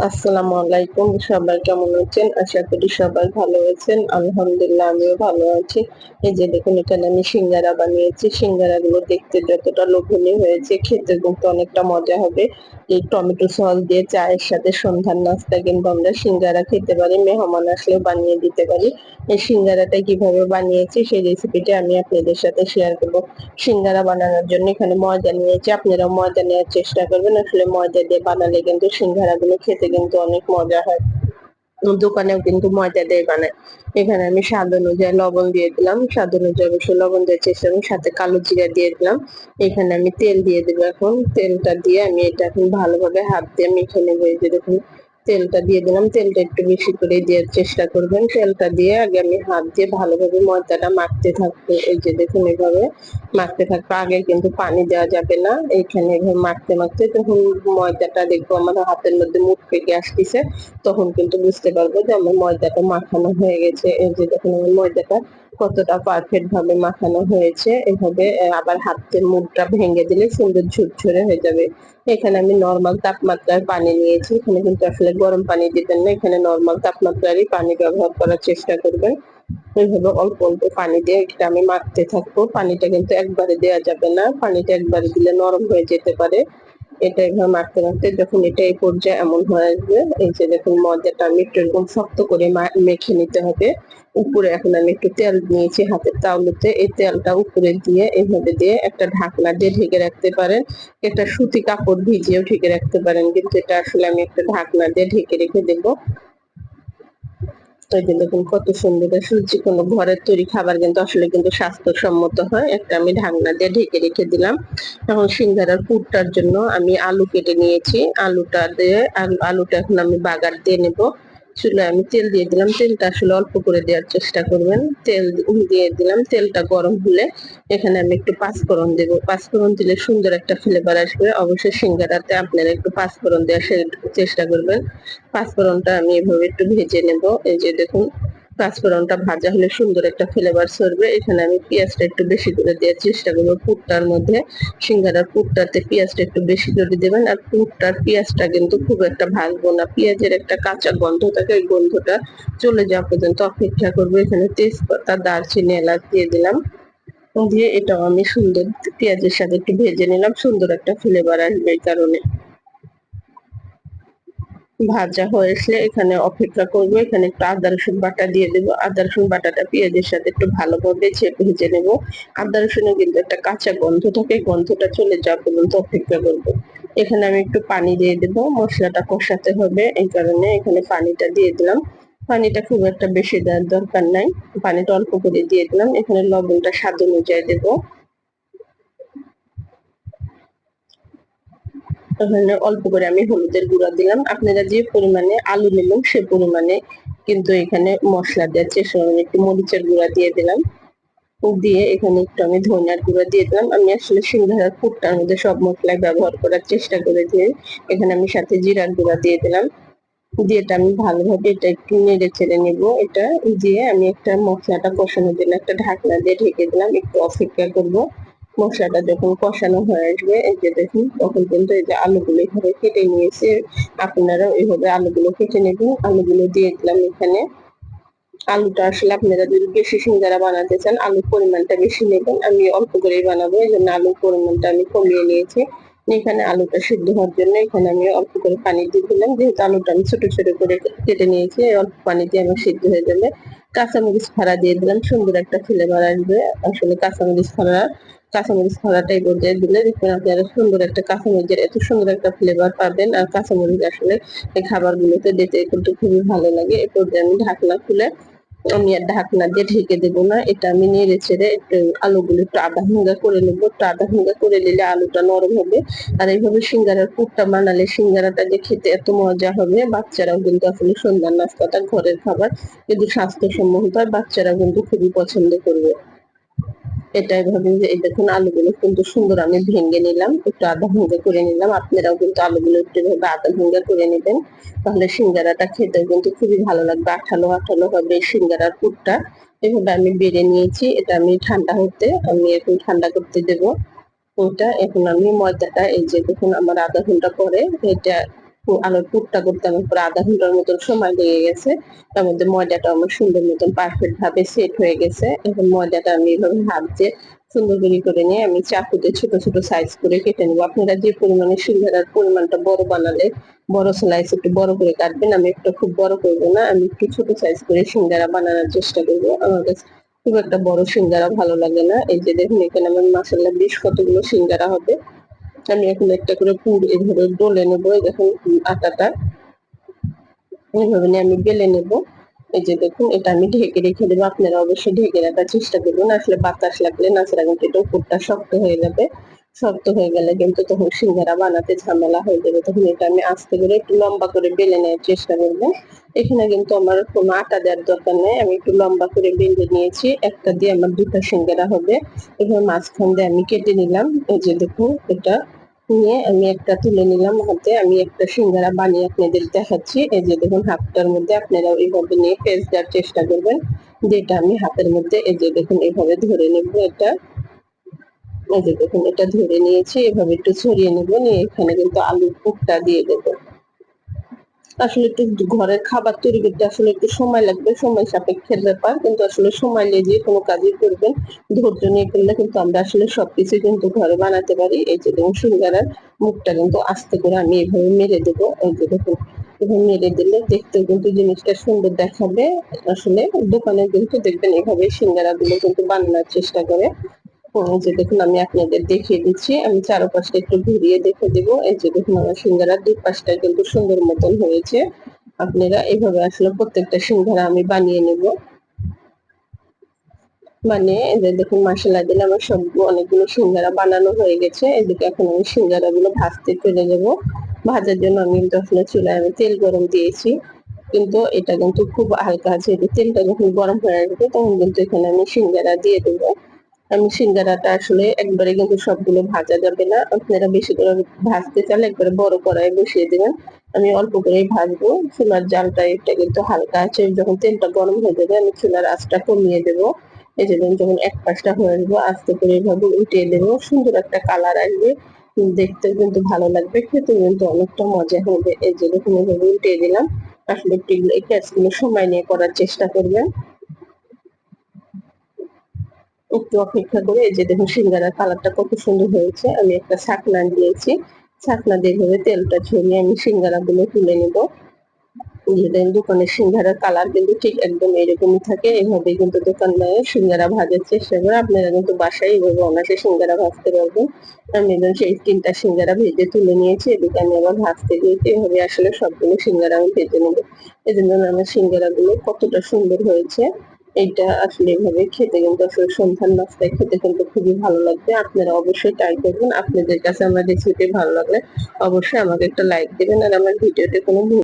আসসালামু আলাইকুম। সবাই কেমন আছেন? আশা করি সবাই ভালো আছেন। আলহামদুলিল্লাহ আমিও ভালো আছি। এই যে দেখুন এখানে আমি সিঙ্গারা বানিয়েছি। সিঙ্গারাগুলো দেখতে যতটা লোভনীয় হয়েছে খেতে কিন্তু অনেকটা মজা হবে। এই টমেটো সস দিয়ে চায়ের সাথে সন্ধ্যার নাস্তায় কিন্তু আমরা সিঙ্গারা খেতে পারি। মেহমান আসলেও বানিয়ে দিতে পারি। এই সিঙ্গারাটা কিভাবে বানিয়েছি সেই রেসিপিটা আমি আপনাদের সাথে শেয়ার করব। সিঙ্গারা বানানোর জন্য এখানে ময়দা নিয়েছি। আপনারাও ময়দা নেওয়ার চেষ্টা করবেন। আসলে ময়দা দিয়ে বানালে কিন্তু সিঙ্গারাগুলো খেতে কিন্তু অনেক মজা হয়। দোকানেও কিন্তু ময়দা দিয়ে বানায়। এখানে আমি স্বাদ অনুযায়ী লবণ দিয়ে দিলাম। স্বাদ অনুযায়ী অবশ্যই লবণ দেওয়ার চেষ্টা করবেন। সাথে কালো জিরা দিয়ে দিলাম। এখানে আমি তেল দিয়ে দেবো এখন। তেলটা দিয়ে আমি এটা এখন ভালোভাবে হাত দিয়ে মেখে নেবো। এই যে দেখুন তেলটা দিয়ে দিলাম। তেলটা একটু বেশি করে দেওয়ার চেষ্টা করবেন। তেলটা দিয়ে আগে আমি হাত দিয়ে ভালোভাবে ময়দাটা মাখতে থাকবো। এই যে দেখুন এভাবে মাখতে থাকবো। আগে কিন্তু পানি দেওয়া যাবে না। এখানে এভাবে মাখতে মাখতে যখন ময়দাটা দেখবো আমার হাতের মধ্যে মুঠ পেকে আসতেছে, তখন কিন্তু বুঝতে পারবো যে আমার ময়দাটা মাখানো হয়ে গেছে। এই যে দেখুন আমার ময়দাটা কতটা পারফেক্ট ভাবে মাখানো হয়েছে। এভাবে আবার হাতের মুঠটা ভেঙে দিলে সুন্দর ঝুরঝুরে হয়ে যাবে। এখানে আমি নরমাল তাপমাত্রায় পানি নিয়েছি। এখানে কিন্তু আসলে গরম পানি দিবেন না। এখানে নরমাল তাপমাত্রারই পানি ব্যবহার করার চেষ্টা করবেন। এইভাবে অল্প অল্প পানি দিয়ে এটা আমি মাখতে থাকবো। পানিটা কিন্তু একবারে দেওয়া যাবে না। পানিটা একবারে দিলে নরম হয়ে যেতে পারে। এটা এভাবে মাখতে মাখতে যখন এটা এই পর্যায়ে এমন হয়ে আসবে, এই যে দেখুন ময়দাটা আমি একটু এরকম শক্ত করে মেখে নিতে হবে। উপরে এখন আমি একটু তেল নিয়েছি হাতের তালুতে। এই তেলটা উপরে দিয়ে এভাবে দিয়ে একটা ঢাকনা দিয়ে ঢেকে রাখতে পারেন। একটা সুতি কাপড় ভিজিয়েও ঢেকে রাখতে পারেন, কিন্তু এটা আসলে আমি একটা ঢাকনা দিয়ে ঢেকে রেখে দেবো। এই যে দেখুন কত সুন্দর। আসলে যেকোনো ঘরের তৈরি খাবার কিন্তু আসলে কিন্তু স্বাস্থ্যসম্মত হয়। একটা আমি ঢাকনা দিয়ে ঢেকে রেখে দিলাম। এখন সিঙ্গারার পুরটার জন্য আমি আলু কেটে নিয়েছি। আলুটা দিয়ে আলুটা এখন আমি বাগার দিয়ে নেব। চুলায় আমি তেল দিয়ে দিলাম। তেলটা আসলে অল্প করে দেওয়ার চেষ্টা করবেন। তেল দিয়ে দিলাম। তেলটা গরম হলে এখানে আমি একটু পাঁচফোড়ন দেবো। পাঁচফোড়ন দিলে সুন্দর একটা ফ্লেভার আসবে। অবশ্যই সিঙ্গারাতে আপনারা একটু পাঁচফোড়ন দেওয়ার চেষ্টা করবেন। পাঁচফোড়নটা আমি এভাবে একটু ভেজে নেব। এই যে দেখুন পাঁচফোড়নটা ভাজা হলে সুন্দর একটা ফ্লেভার ছড়বে। এখানে আমি পেঁয়াজটা একটু বেশি করে দেওয়ার চেষ্টা করবো। পুরটার মধ্যে সিঙ্গারার পুরটাতে পেঁয়াজটা একটু বেশি করে দেবেন। আর পুরটার পেঁয়াজটা কিন্তু খুব একটা ভাজবো না। পেঁয়াজের একটা কাঁচা গন্ধ থাকে, ওই গন্ধটা চলে যাওয়া পর্যন্ত অপেক্ষা করবো। এখানে তেজপাতা, দারচিনি, এলাচ দিয়ে দিলাম। দিয়ে এটাও আমি সুন্দর পেঁয়াজের সাথে একটু ভেজে নিলাম। সুন্দর একটা ফ্লেভার আসবে এই কারণে। ভাজা হয়ে আসলে এখানে অপেক্ষা করবো। এখানে একটু আদা রসুন বাটা দিয়ে দেবো। আদা রসুন বাটাটা পেঁয়াজের সাথে একটু ভালোভাবে ভেজে নেব। আদা রসুনের কিন্তু একটা কাঁচা গন্ধ থাকে, গন্ধটা চলে যাওয়া পর্যন্ত অপেক্ষা করবো। এখানে আমি একটু পানি দিয়ে দেবো। মশলাটা কষাতে হবে, এই কারণে এখানে পানিটা দিয়ে দিলাম। পানিটা খুব একটা বেশি দেওয়ার দরকার নাই। পানিটা অল্প করে দিয়ে দিলাম। এখানে লবণটা স্বাদ অনুযায়ী দেবো। ওখানে অল্প করে আমি হলুদের গুঁড়া দিলাম। আপনারা যে পরিমাণে আলু নেবেন সে পরিমাণে কিন্তু এখানে মশলা দেওয়ার চেষ্টা করবেন। একটু মরিচের গুঁড়া দিয়ে দিলাম। দিয়ে এখানে একটু আমি ধনিয়ার গুঁড়া দিয়ে দিলাম। আমি আসলে সিঙ্গারার পুরটার মধ্যে সব মশলাই ব্যবহার করার চেষ্টা করেছি। এখানে আমি সাথে জিরার গুঁড়া দিয়ে দিলাম। দিয়ে এটা আমি ভালোভাবে এটা একটু নেড়ে চেড়ে নেবো। এটা দিয়ে আমি একটা মশলাটা কষানোর জন্য একটা ঢাকনা দিয়ে ঢেকে দিলাম। একটু অপেক্ষা করবো। মশলাটা যখন কষানো হয়ে আসবে, এই যে দেখুন তখন কিন্তু এই যে আলুগুলো এভাবে কেটে নিয়েছে। আপনারা এইভাবে আলুগুলো কেটে নেবেন। আলুগুলো দিয়ে দিলাম এখানে। আলুটা আসলে আপনারা যদি বেশি সিঙ্গারা বানাতে চান আলুর পরিমাণটা বেশি নেবেন। আমি অল্প করেই বানাবো, এই জন্য আলুর পরিমাণটা আমি কমিয়ে নিয়েছি। এখানে আলুটা সিদ্ধ হওয়ার জন্য এখানে আমি অল্প করে পানি দিয়ে দিলাম। যেহেতু আলুটা আমি ছোট ছোট করে কেটে নিয়েছি, অল্প পানি দিয়ে আমার সিদ্ধ হয়ে যাবে। কাঁচামরিচ ফাড়া দিয়ে দিলাম। সুন্দর একটা ফ্লেভার আসবে। আসলে কাঁচামরিচ ফাড়াটা এই পর্যায়ে দিলে দেখবেন আপনারা সুন্দর একটা কাঁচামরিচের এত সুন্দর একটা ফ্লেভার পাবেন। আর কাঁচামরিচ আসলে এই খাবারগুলোতে দিতে কিন্তু খুবই ভালো লাগে। এ পর্যায়ে আমি ঢাকনা খুলে আমি আর ঢাকনা দিয়ে ঢেকে দেবো না। এটা আমি নেড়ে ছেড়ে একটু আলুগুলো একটু আধা ভাঙ্গা করে নেবো। একটু আধা ভাঙ্গা করে নিলে আলুটা নরম হবে। আর এইভাবে সিঙ্গারার পুরটা বানালে সিঙ্গারাটা যে খেতে এত মজা হবে, বাচ্চারাও কিন্তু আসলে সন্ধ্যার নাস্তাটা ঘরের খাবার কিন্তু স্বাস্থ্যসম্মত হয়, বাচ্চারা কিন্তু খুবই পছন্দ করবে। এটা এভাবে এই দেখুন আলুগুলো কিন্তু সুন্দর আমি ভেঙে নিলাম, একটু আধা ভাঙ্গা করে নিলাম। আপনারাও কিন্তু আলুগুলো একটু এভাবে আধা ভাঙ্গা করে নেবেন। তাহলে সিঙ্গারাটা খেতে কিন্তু খুবই ভালো লাগবে। আঠালো আঠালো হবে এই সিঙ্গারার পুরটা। এভাবে আমি বেড়ে নিয়েছি। এটা আমি ঠান্ডা হতে আমি এখন ঠান্ডা করতে দেবো। ওটা এখন আমি ময়দাটা এই যে দেখুন আমার আধা ঘন্টা পরে এটা আলুর পুরটা করতে আমার প্রায় ০.৫ ঘন্টার মতন সময় লেগে গেছে। তার মধ্যে ময়দাটা আমার সুন্দর মতন পারফেক্ট ভাবে সেট হয়ে গেছে। এখন ময়দাটা আমি এভাবে হাত দিয়ে সুন্দর করে নিয়ে আমি চাকুতে ছোট ছোট সাইজ করে কেটে নেবো। আপনারা যে পরিমাণে সিঙ্গারার পরিমাণটা বড় বানালে বড় স্লাইস একটু বড় করে কাটবেন। আমি একটু খুব বড় করবো না, আমি একটু ছোট সাইজ করে সিঙ্গারা বানানোর চেষ্টা করবো। আমার কাছে খুব একটা বড় সিঙ্গারা ভালো লাগে না। এই যে দেখুন এখানে আমার মাশাআল্লাহ বেশ কতগুলো সিঙ্গারা হবে। আমি এখন একটা করে পুর এভাবে ডলে নেবো। এই দেখুন আটাটা এইভাবে নিয়ে আমি বেলে নেবো। এই যে দেখুন এটা আমি ঢেকে রেখে দেবো। আপনারা অবশ্যই ঢেকে রাখার চেষ্টা করবেন। আসলে বাতাস লাগলে নাচড়া কিন্তু এটা উপরটা শক্ত হয়ে যাবে। শক্ত হয়ে গেলে কিন্তু তখন সিঙ্গারা বানাতে ঝামেলা হয়ে যাবে। তখন এটা আমি আস্তে করে একটু লম্বা করে বেলে নেওয়ার চেষ্টা করবো। এখানে কিন্তু আমার কোনো আটা দেওয়ার দরকার নেই। আমি একটু লম্বা করে বেলে নিয়েছি। একটা দিয়ে আমার ২ টা সিঙ্গারা হবে। এভাবে মাঝখান দিয়ে আমি কেটে নিলাম। এই যে দেখুন এটা নিয়ে আমি একটা তুলে নিলাম হাতে। আমি একটা সিঙ্গারা বানিয়ে আপনাদের দেখাচ্ছি। এই যে দেখুন হাতটার মধ্যে আপনারা এইভাবে নিয়ে পেঁচ দেওয়ার চেষ্টা করবেন। যেটা আমি হাতের মধ্যে এই যে দেখুন এভাবে ধরে নেব এটা। এই যে দেখুন এটা ধরে নিয়েছি। এভাবে একটু ছড়িয়ে নেব। নিয়ে এখানে কিন্তু আলুর পুরটা দিয়ে দেব। আসলে একটু ঘরের খাবার তৈরি করতে আসলে একটু সময় লাগবে, সময় সাপেক্ষের ব্যাপার। কিন্তু আসলে সময় নিয়ে যে কোনো কাজই করবেন, ধৈর্য নিয়ে করলে কিন্তু আমরা আসলে সবকিছুই কিন্তু ঘরে বানাতে পারি। এই যে দেখুন সিঙ্গারার মুখটা কিন্তু আস্তে করে আমি এভাবে মেরে দেবো। এই যে দেখুন এভাবে মেরে দিলে দেখতেও কিন্তু জিনিসটা সুন্দর দেখাবে। আসলে দোকানে কিন্তু দেখবেন এভাবে সিঙ্গারাগুলো কিন্তু বানানোর চেষ্টা করে। এই যে দেখুন আমি আপনাদের দেখিয়ে দিচ্ছি। আমি চারপাশটা একটু ঘুরিয়ে দেখে দেব। এই যে দেখুন আমার সিঙ্গারার ২ পাশটা কিন্তু সুন্দর মতন হয়েছে। আপনারা এভাবে আসলে প্রত্যেকটা সিঙ্গারা আমি বানিয়ে নেব। মানে এই যে দেখুন মাশাআল্লাহ দিলে আমার সবগুলো অনেকগুলো সিঙ্গারা বানানো হয়ে গেছে। এদিকে এখন আমি সিঙ্গারাগুলো ভাজতে চলে যাব। ভাজার জন্য আমি কিন্তু আসলে চুলায় আমি তেল গরম দিয়েছি। কিন্তু এটা কিন্তু খুব হালকা আছে। এই যে তেলটা যখন গরম হয়ে আসবে তখন কিন্তু এখানে আমি সিঙ্গারা দিয়ে দেব। আমি সিঙ্গারাটা আসলে একবারে কিন্তু সবগুলো ভাজা যাবে না। আপনারা বেশি করে ভাজতে চাইলে একবারে বড় কড়াইয়ে বসিয়ে দিবেন। আমি অল্প করেই ভাজবো। চুলার জালটা এটা কিন্তু হালকা আছে। যখন তেলটা গরম হয়ে যাবে আমি চুলার আঁচটা কমিয়ে দেব। এই যে দেখুন যখন এক পাশটা হয়ে আসবে আস্তে করে এভাবে উল্টিয়ে দেব। সুন্দর একটা কালার আসবে। দেখতেও কিন্তু ভালো লাগবে। খেতেও কিন্তু অনেকটা মজা হবে। এই যে দেখুন এভাবে উল্টিয়ে দিলাম। আসলে একটু এই কাজগুলো সময় নিয়ে করার চেষ্টা করবেন। একটু অপেক্ষা করে এই যে দেখুন সিঙ্গারার কালারটা কত সুন্দর হয়েছে। আমি একটা ছাঁকনা দিয়েছি। ছাঁকনা দিয়ে এভাবে তেলটা ঝরিয়ে আমি সিঙ্গারাগুলো তুলে নেব। দেখবেন দোকানের সিঙ্গারার কালার কিন্তু ঠিক একদম এরকমই থাকে। এভাবেই কিন্তু দোকানদারে সিঙ্গারা ভাজার চেষ্টা করে। আপনারা কিন্তু বাসায় এভাবে অনায়াসে সিঙ্গারা ভাজতে পারবেন। আমি একদম সেই ৩ টা সিঙ্গারা ভেজে তুলে নিয়েছি। এদিকে আমি আবার ভাজতে দিয়েছি। এভাবে আসলে সবগুলো সিঙ্গারা আমি ভেজে নেব। এজন্য আমার সিঙ্গারাগুলো কতটা সুন্দর হয়েছে। এইটা আসলে এভাবে খেতে কিন্তু আসলে সন্ধ্যার নাস্তায় খেতে কিন্তু খুবই ভালো লাগবে। আপনারা অবশ্যই ট্রাই করবেন। আপনাদের কাছে আমার রেসিপি ভালো লাগলে অবশ্যই আমাকে একটা লাইক দিবেন। আর আমার ভিডিওতে কোনো ভুল